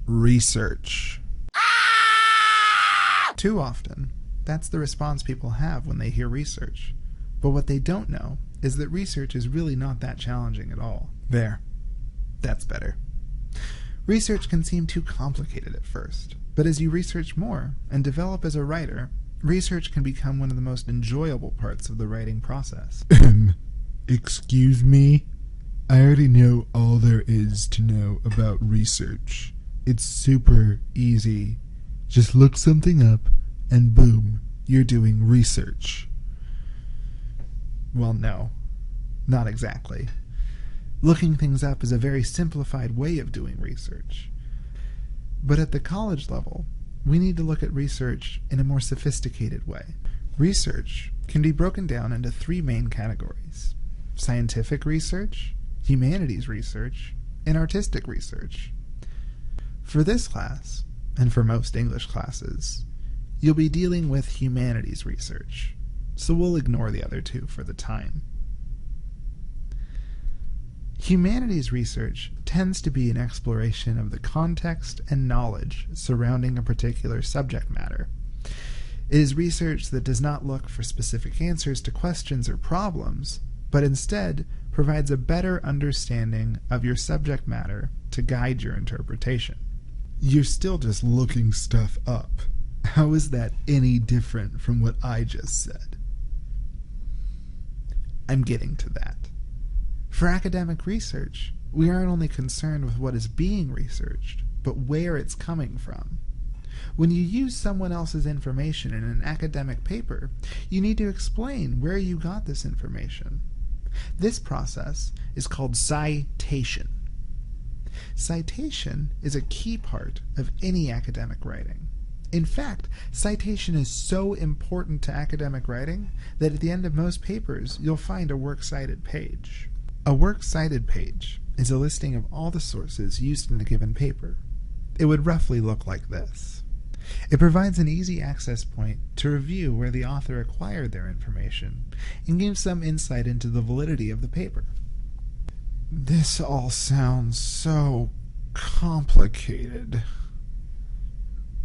research. Too often, that's the response people have when they hear research. But what they don't know is that research is really not that challenging at all. There. That's better. Research can seem too complicated at first, but as you research more and develop as a writer, research can become one of the most enjoyable parts of the writing process. Excuse me? I already know all there is to know about research. It's super easy. Just look something up, and boom, you're doing research. Well, no. Not exactly. Looking things up is a very simplified way of doing research. But at the college level, we need to look at research in a more sophisticated way. Research can be broken down into three main categories: scientific research, humanities research, and artistic research. For this class, and for most English classes, you'll be dealing with humanities research, so we'll ignore the other two for the time. Humanities research tends to be an exploration of the context and knowledge surrounding a particular subject matter. It is research that does not look for specific answers to questions or problems, but instead provides a better understanding of your subject matter to guide your interpretation. You're still just looking stuff up. How is that any different from what I just said? I'm getting to that. For academic research, we aren't only concerned with what is being researched, but where it's coming from. When you use someone else's information in an academic paper, you need to explain where you got this information. This process is called citation. Citation is a key part of any academic writing. In fact, citation is so important to academic writing that at the end of most papers, you'll find a works cited page. A works cited page is a listing of all the sources used in a given paper. It would roughly look like this. It provides an easy access point to review where the author acquired their information and gives some insight into the validity of the paper. This all sounds so complicated.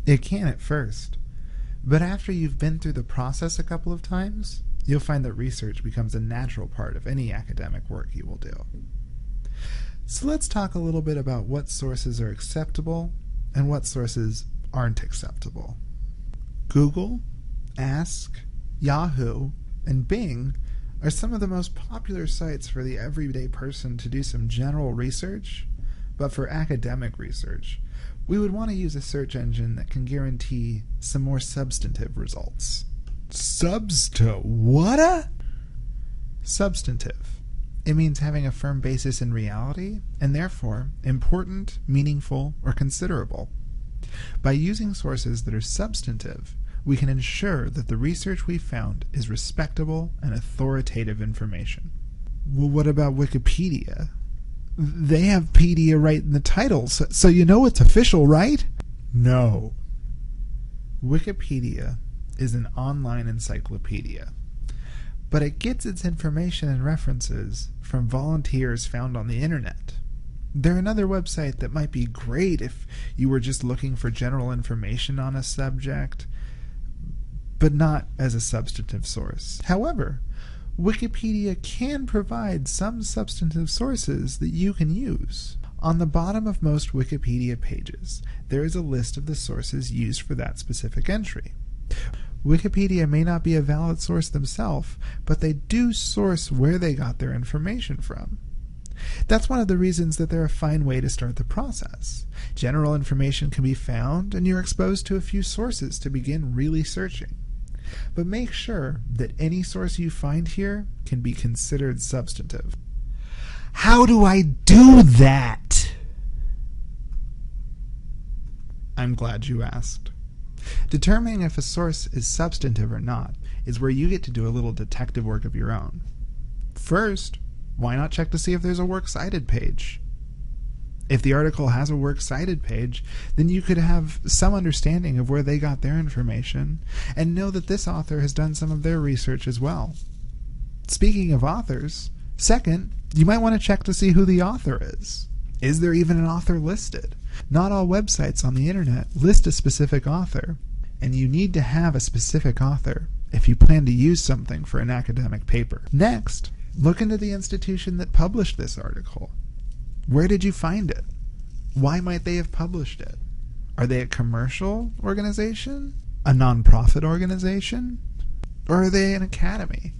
It can at first, but after you've been through the process a couple of times, you'll find that research becomes a natural part of any academic work you will do. So let's talk a little bit about what sources are acceptable and what sources aren't acceptable. Google, Ask, Yahoo, and Bing are some of the most popular sites for the everyday person to do some general research, but for academic research, we would want to use a search engine that can guarantee some more substantive results. What? Substantive. It means having a firm basis in reality, and therefore important, meaningful, or considerable. By using sources that are substantive, we can ensure that the research we found is respectable and authoritative information. Well, what about Wikipedia? They have pedia right in the title, so you know it's official, right? No. Wikipedia is an online encyclopedia, but it gets its information and references from volunteers found on the internet. They're another website that might be great if you were just looking for general information on a subject, but not as a substantive source. However, Wikipedia can provide some substantive sources that you can use. On the bottom of most Wikipedia pages, there is a list of the sources used for that specific entry. Wikipedia may not be a valid source themselves, but they do source where they got their information from. That's one of the reasons that they're a fine way to start the process. General information can be found, and you're exposed to a few sources to begin really searching. But make sure that any source you find here can be considered substantive. How do I do that? I'm glad you asked. Determining if a source is substantive or not is where you get to do a little detective work of your own. First, why not check to see if there's a works cited page? If the article has a works cited page, then you could have some understanding of where they got their information and know that this author has done some of their research as well. Speaking of authors, second, you might want to check to see who the author is. Is there even an author listed? Not all websites on the internet list a specific author, and you need to have a specific author if you plan to use something for an academic paper. Next, look into the institution that published this article. Where did you find it? Why might they have published it? Are they a commercial organization? A nonprofit organization? Or are they an academy?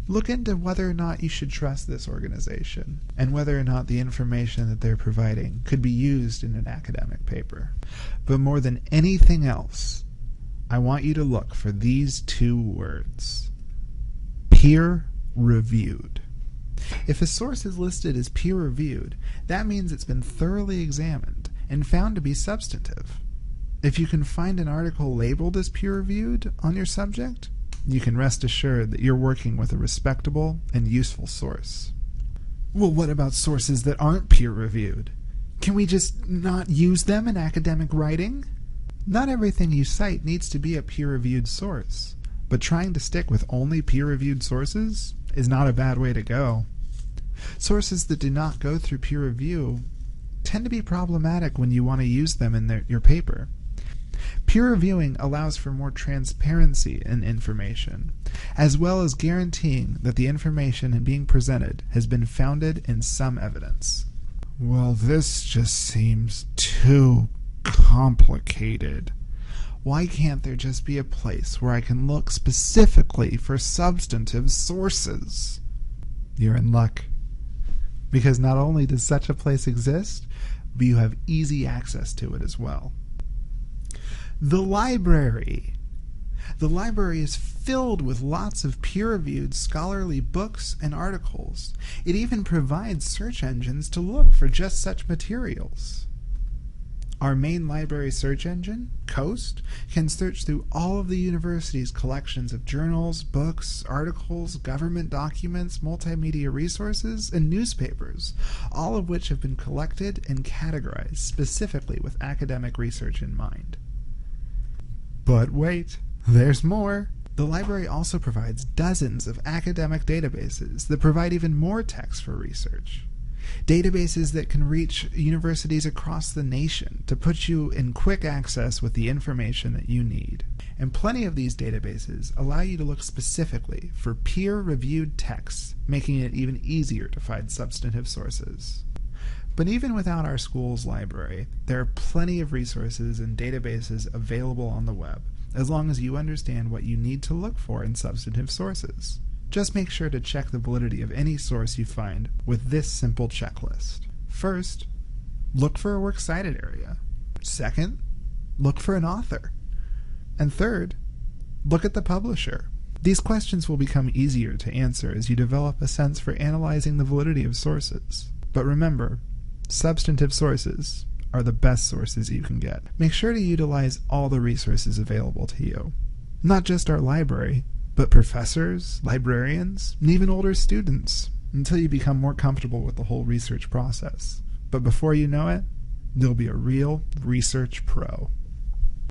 Look into whether or not you should trust this organization, and whether or not the information that they're providing could be used in an academic paper. But more than anything else, I want you to look for these two words: peer-reviewed. If a source is listed as peer-reviewed, that means it's been thoroughly examined and found to be substantive. If you can find an article labeled as peer-reviewed on your subject, you can rest assured that you're working with a respectable and useful source. Well, what about sources that aren't peer-reviewed? Can we just not use them in academic writing? Not everything you cite needs to be a peer-reviewed source, but trying to stick with only peer-reviewed sources is not a bad way to go. Sources that do not go through peer review tend to be problematic when you want to use them in your paper. Peer reviewing allows for more transparency in information, as well as guaranteeing that the information being presented has been founded in some evidence. Well, this just seems too complicated. Why can't there just be a place where I can look specifically for substantive sources? You're in luck. Because not only does such a place exist, but you have easy access to it as well. The library. The library is filled with lots of peer-reviewed scholarly books and articles. It even provides search engines to look for just such materials. Our main library search engine, Coast, can search through all of the university's collections of journals, books, articles, government documents, multimedia resources, and newspapers, all of which have been collected and categorized specifically with academic research in mind. But wait, there's more. The library also provides dozens of academic databases that provide even more text for research. Databases that can reach universities across the nation to put you in quick access with the information that you need. And plenty of these databases allow you to look specifically for peer-reviewed texts, making it even easier to find substantive sources. But even without our school's library, there are plenty of resources and databases available on the web, as long as you understand what you need to look for in substantive sources. Just make sure to check the validity of any source you find with this simple checklist. First, look for a works cited area. Second, look for an author. And third, look at the publisher. These questions will become easier to answer as you develop a sense for analyzing the validity of sources. But remember, substantive sources are the best sources you can get. Make sure to utilize all the resources available to you. Not just our library, but professors, librarians, and even older students, until you become more comfortable with the whole research process. But before you know it, you'll be a real research pro.